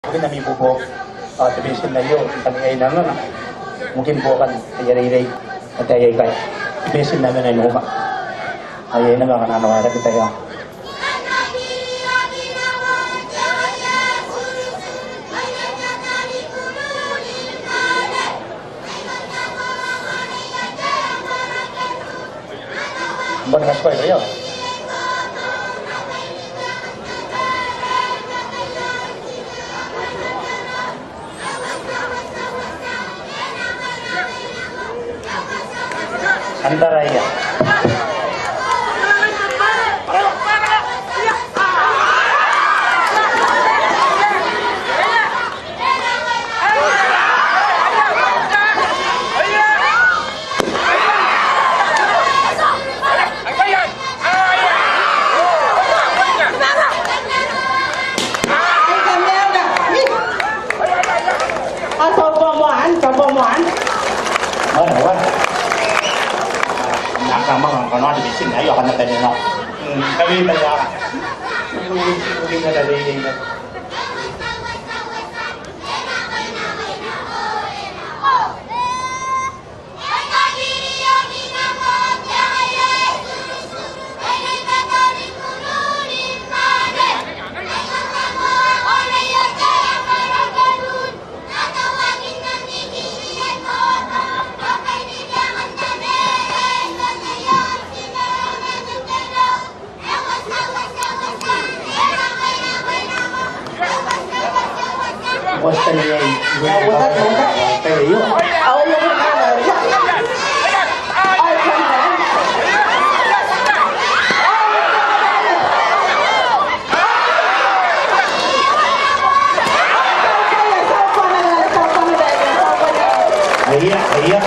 Mungkin namin po division na yun. Kami ay naman, mungkin po kan ayay at ayay kay division namin ay luma. Ayay naman kananawara kita yun. Bukan nggak spoiler ya? Antara ya. Ano ba? Nakamang ang kano di bisin ayo kan natin no. Kami talaga. Hindi na dali na. Basta niya ay pero yun. Iya.